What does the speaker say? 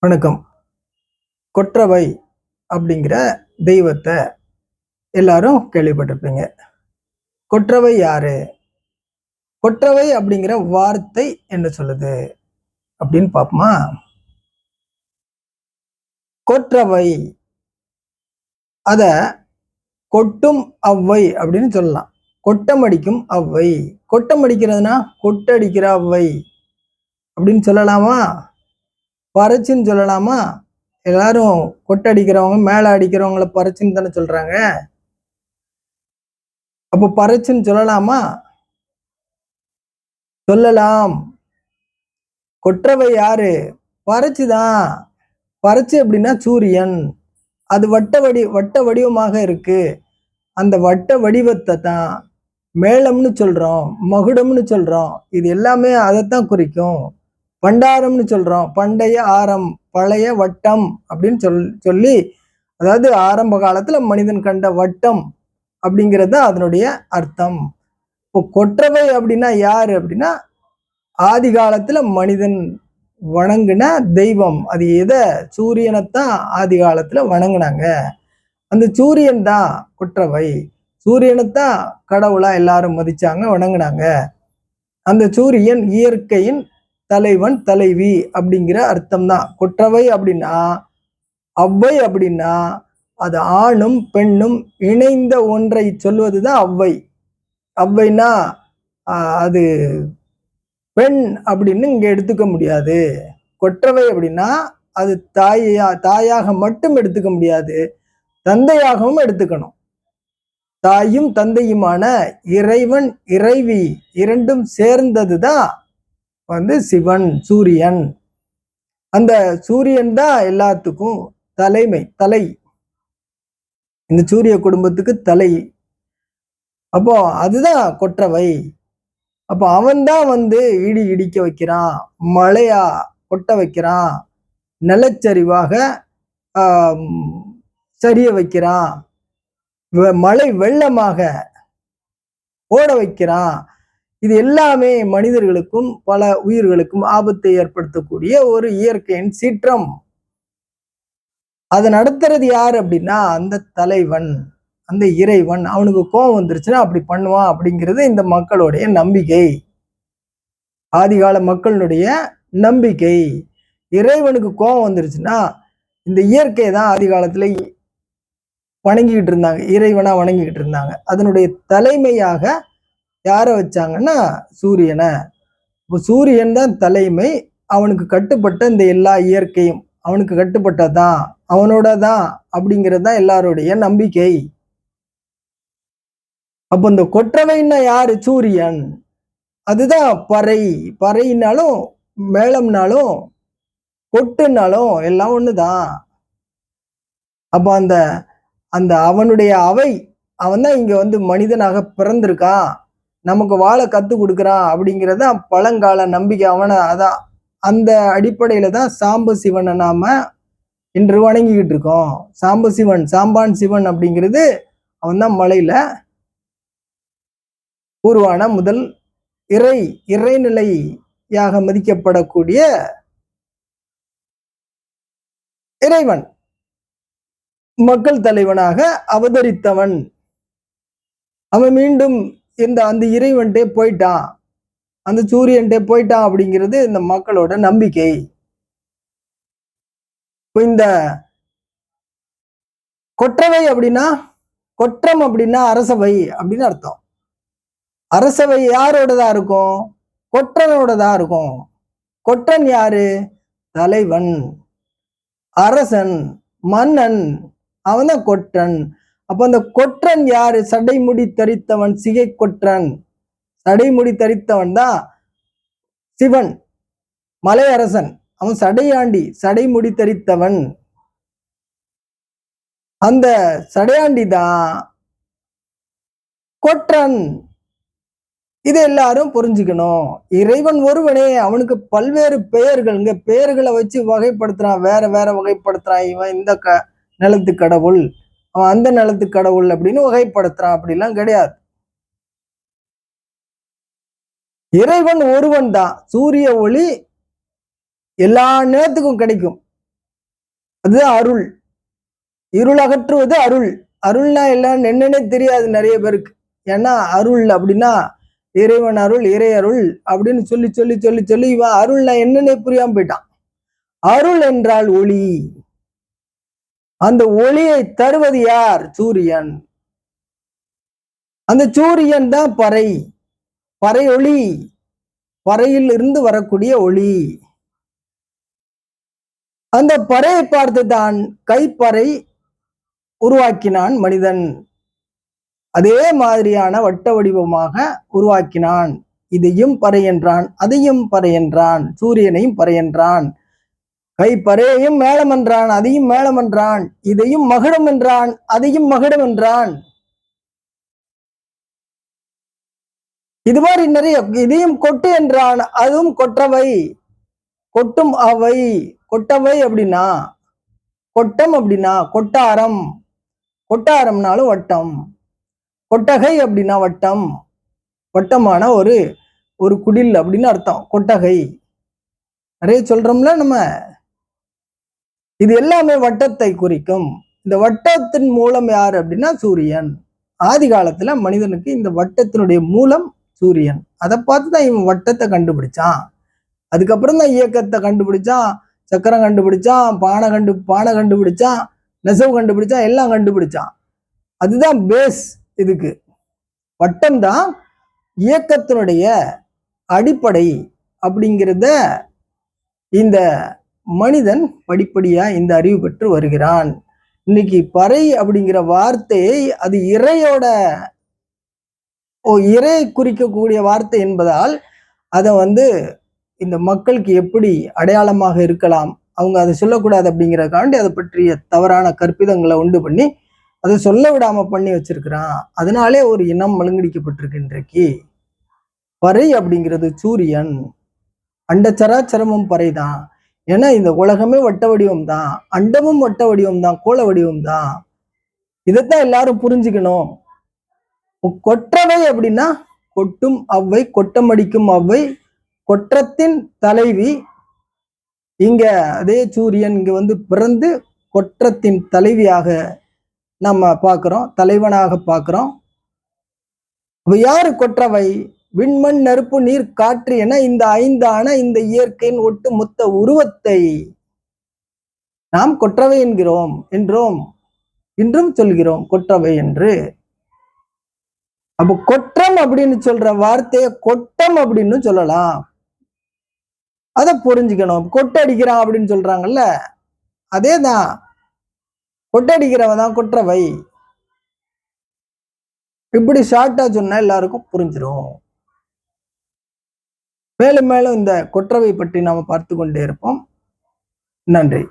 வணக்கம். கொற்றவை அப்படிங்கிற தெய்வத்தை எல்லாரும் கேள்விப்பட்டிருப்பீங்க. கொற்றவை யாரு? கொற்றவை அப்படிங்கிற வார்த்தை என்ன சொல்லுது அப்படின்னு பார்ப்போமா? கொற்றவை அத கொட்டும் அவ்வை அப்படின்னு சொல்லலாம். கொட்டமடிக்கும் அவ்வை. கொட்டமடிக்கிறதுனா கொட்டடிக்கிற அவ்வை அப்படின்னு சொல்லலாமா? பறைச்சுன்னு சொல்லலாமா? எல்லாரும் கொட்டடிக்கிறவங்க மேல அடிக்கிறவங்கள பறைச்சுன்னு தானே சொல்றாங்க. அப்போ பறைச்சுன்னு சொல்லலாமா? சொல்லலாம். கொற்றவை யாரு? பறைச்சுதான். பறைச்சு அப்படின்னா சூரியன். அது வட்ட வடிவமாக இருக்கு. அந்த வட்ட வடிவத்தை தான் மேளம்னு சொல்றோம், மகுடம்னு சொல்றோம். இது எல்லாமே அதைத்தான் குறிக்கும். பண்டாரம்னு சொல்றோம். பண்டைய ஆரம், பழைய வட்டம் அப்படின்னு சொல்லி அதாவது ஆரம்ப காலத்துல மனிதன் கண்ட வட்டம் அப்படிங்கிறது தான் அதனுடைய அர்த்தம். இப்போ கொற்றவை அப்படின்னா யாரு அப்படின்னா ஆதி காலத்துல மனிதன் வணங்குன தெய்வம். அது எதை? சூரியனைத்தான் ஆதி காலத்துல வணங்குனாங்க. அந்த சூரியன் தான் கொற்றவை. சூரியனைத்தான் கடவுளா எல்லாரும் மதிச்சாங்க, வணங்குனாங்க. அந்த சூரியன் இயற்கையின் தலைவன், தலைவி அப்படிங்கிற அர்த்தம் தான். கொற்றவை அப்படின்னா, அவ்வை அப்படின்னா அது ஆணும் பெண்ணும் இணைந்த ஒன்றை சொல்வதுதான் அவ்வை. அவ்வைன்னா அது பெண் அப்படின்னு இங்க எடுத்துக்க முடியாது. கொற்றவை அப்படின்னா அது தாயாக மட்டும் எடுத்துக்க முடியாது, தந்தையாகவும் எடுத்துக்கணும். தாயும் தந்தையுமான இறைவன் இறைவி இரண்டும் சேர்ந்ததுதான் சிவன், சூரியன். அந்த சூரியன் தான் எல்லாத்துக்கும் தலை. இந்த சூரிய குடும்பத்துக்கு தலை. அப்போ அதுதான் கொற்றவை. அப்போ அவன் தான் இடி இடிக்க வைக்கிறான், மழையா கொட்ட வைக்கிறான், நிலச்சரிவாக சரிய வைக்கிறான், மழை வெள்ளமாக ஓட வைக்கிறான். இது எல்லாமே மனிதர்களுக்கும் பல உயிர்களுக்கும் ஆபத்தை ஏற்படுத்தக்கூடிய ஒரு இயற்கையின் சீற்றம். அதை நடத்துறது யாரு அப்படின்னா அந்த தலைவன், அந்த இறைவன். அவனுக்கு கோபம் வந்துருச்சுன்னா அப்படி பண்ணுவான் அப்படிங்கிறது இந்த மக்களுடைய நம்பிக்கை. ஆதிகால மக்களுடைய நம்பிக்கை. இறைவனுக்கு கோபம் வந்துருச்சுன்னா இந்த இயற்கையை தான் ஆதி காலத்துல வணங்கிக்கிட்டு இருந்தாங்க, இறைவனா வணங்கிக்கிட்டு இருந்தாங்க. அதனுடைய தலைமையாக யாரை வச்சாங்கன்னா சூரியனை. இப்போ சூரியன் தான் தலைமை. அவனுக்கு கட்டுப்பட்ட இந்த எல்லா இயற்கையும் அவனுக்கு கட்டுப்பட்டதான், அவனோட தான் அப்படிங்கிறது தான் எல்லாருடைய நம்பிக்கை. அப்போ இந்த கொற்றவைன்னா யாரு? சூரியன். அதுதான் பறை. பறைனாலும் மேளம்னாலும் கொட்டுனாலும் எல்லாம் ஒண்ணுதான். அப்போ அந்த அந்த அவனுடைய அவை, அவன் தான் இங்க மனிதனாக பிறந்திருக்கான், நமக்கு வாழ கத்து கொடுக்குறான் அப்படிங்கிறத பழங்கால நம்பிக்கை. அவனை அதான் அந்த அடிப்படையில தான் சாம்ப சிவனை நாம இன்று வணங்கிக்கிட்டு இருக்கோம். சாம்ப சிவன், சாம்பான் சிவன் அப்படிங்கிறது அவன் தான் மலையில உருவான முதல் இறைநிலையாக மதிக்கப்படக்கூடிய இறைவன், மக்கள் தலைவனாக அவதரித்தவன். அவன் மீண்டும் அந்த இறைவன்ட்டே போயிட்டான், அந்த சூரியன்ட்டே போயிட்டான் அப்படிங்கிறது இந்த மக்களோட நம்பிக்கை. இந்த கொற்றவை அப்படின்னா, கொற்றம் அப்படின்னா அரசவை அப்படின்னு அர்த்தம். அரசவை யாரோடதா இருக்கும்? கொற்றனோடதா இருக்கும். கொற்றன் யாரு? தலைவன், அரசன், மன்னன். அவன் தான் கொற்றன். அப்ப அந்த கொற்றன் யாரு? சடைமுடி தரித்தவன், சிகை கொற்றன். சடைமுடி தரித்தவன் தான் சிவன், மலையரசன். அவன் சடையாண்டி, சடைமுடி தரித்தவன். அந்த சடையாண்டி தான் கொற்றன். இதை எல்லாரும் புரிஞ்சுக்கணும். இறைவன் ஒருவனே, அவனுக்கு பல்வேறு பெயர்கள்ங்க. பெயர்களை வச்சு வகைப்படுத்துறான், வேற வேற வகைப்படுத்துறான். இவன் இந்த நிலத்து கடவுள், அவன் அந்த நிலத்து கடவுள் அப்படின்னு வகைப்படுத்துறான். அப்படிலாம் கிடையாது. இறைவன் ஒருவன் தான். சூரிய ஒளி எல்லா நேரத்துக்கும் கிடைக்கும். அதுதான் அருள். இருள் அகற்றுவது அருள். அருள்னா எல்லாம் என்னன்னே தெரியாது நிறைய பேருக்கு. ஏன்னா அருள் அப்படின்னா இறைவன் அருள், இறை அருள் அப்படின்னு சொல்லி சொல்லி சொல்லி சொல்லி இவன் அருள்னா என்னன்னே புரியாம போயிட்டான். அருள் என்றால் ஒளி. அந்த ஒளியை தருவது யார்? சூரியன். அந்த சூரியன் தான் பறை. பறை ஒளி. பறையில் இருந்து வரக்கூடிய ஒளி. அந்த பறையை பார்த்துதான் கைப்பறை உருவாக்கினான் மனிதன். அதே மாதிரியான வட்ட வடிவமாக உருவாக்கினான். இதையும் பறை என்றான், அதையும் பறை என்றான், சூரியனையும் பறை என்றான், கைப்பறையையும் மேளம் என்றான், அதையும் மேளம் என்றான், இதையும் மகுடம் என்றான், அதையும் மகுடம் என்றான். இது மாதிரி நிறைய. இதையும் கொட்டு என்றான், அதுவும் கொற்றவை. கொட்டும் அவை. கொட்டவை அப்படின்னா கொட்டம் அப்படின்னா கொட்டாரம். கொட்டாரம்னாலும் வட்டம். கொட்டகை அப்படின்னா வட்டம். வட்டமான ஒரு ஒரு குடில் அப்படின்னு அர்த்தம். கொட்டகை நிறைய சொல்றோம்ல நம்ம. இது எல்லாமே வட்டத்தை குறிக்கும். இந்த வட்டத்தின் மூலம் யார் அப்படின்னா சூரியன். ஆதி காலத்துல மனிதனுக்கு இந்த வட்டத்தினுடைய மூலம் சூரியன். அதை பார்த்துதான் இவன் வட்டத்தை கண்டுபிடிச்சான். அதுக்கப்புறம் தான் இயக்கத்தை கண்டுபிடிச்சான், சக்கரம் கண்டுபிடிச்சான், பானை கண்டுபிடிச்சான், நெசவு கண்டுபிடிச்சான், எல்லாம் கண்டுபிடிச்சான். அதுதான் பேஸ். இதுக்கு வட்டம் தான் இயக்கத்தினுடைய அடிப்படை அப்படிங்கிறத இந்த மனிதன் படிப்படியா இந்த அறிவு பெற்று வருகிறான். இன்னைக்கு பறை அப்படிங்கிற வார்த்தையை அது இறையோட இறை குறிக்கக்கூடிய வார்த்தை என்பதால் அதை இந்த மக்களுக்கு எப்படி அடையாளமாக இருக்கலாம், அவங்க அதை சொல்லக்கூடாது அப்படிங்கிறதுக்காண்டி அதை பற்றிய தவறான கற்பிதங்களை உண்டு பண்ணி அதை சொல்ல விடாம பண்ணி வச்சிருக்கிறான். அதனாலே ஒரு இனம் மழுங்கடிக்கப்பட்டிருக்கு இன்றைக்கு. பறை அப்படிங்கிறது சூரியன். அண்டச்சராச்சரமும் பறைதான். ஏன்னா இந்த உலகமே வட்ட வடிவம் தான், அண்டமும் வட்ட வடிவம் தான், கோள வடிவம் தான். இதைத்தான் எல்லாரும் புரிஞ்சுக்கணும். கொற்றவை அப்படின்னா கொட்டும் அவ்வை, கொட்டமடிக்கும் அவ்வை, கொற்றத்தின் தலைவி. இங்க அதே சூரியன் இங்க பிறந்து கொற்றத்தின் தலைவியாக நம்ம பார்க்கிறோம், தலைவனாக பார்க்கிறோம். யாரு கொற்றவை? விண்மண் நெருப்பு நீர் காற்று என இந்த ஐந்தான இந்த இயற்கையின் ஒட்டு மொத்த உருவத்தை நாம் கொற்றவை என்கிறோம், என்றோம், இன்றும் சொல்கிறோம் கொற்றவை என்று. அப்ப கொற்றம் அப்படின்னு சொல்ற வார்த்தையை கொட்டம் அப்படின்னு சொல்லலாம். அதை புரிஞ்சுக்கணும். கொட்டடிக்கிறான் அப்படின்னு சொல்றாங்கல்ல, அதேதான். கொட்டடிக்கிறவன் தான் கொற்றவை. இப்படி ஷார்ட்டா சொன்னா எல்லாருக்கும் புரிஞ்சிடும். மேலும் மேலும் இந்த கொற்றவை பற்றி நாம பார்த்து கொண்டே இருப்போம். நன்றி.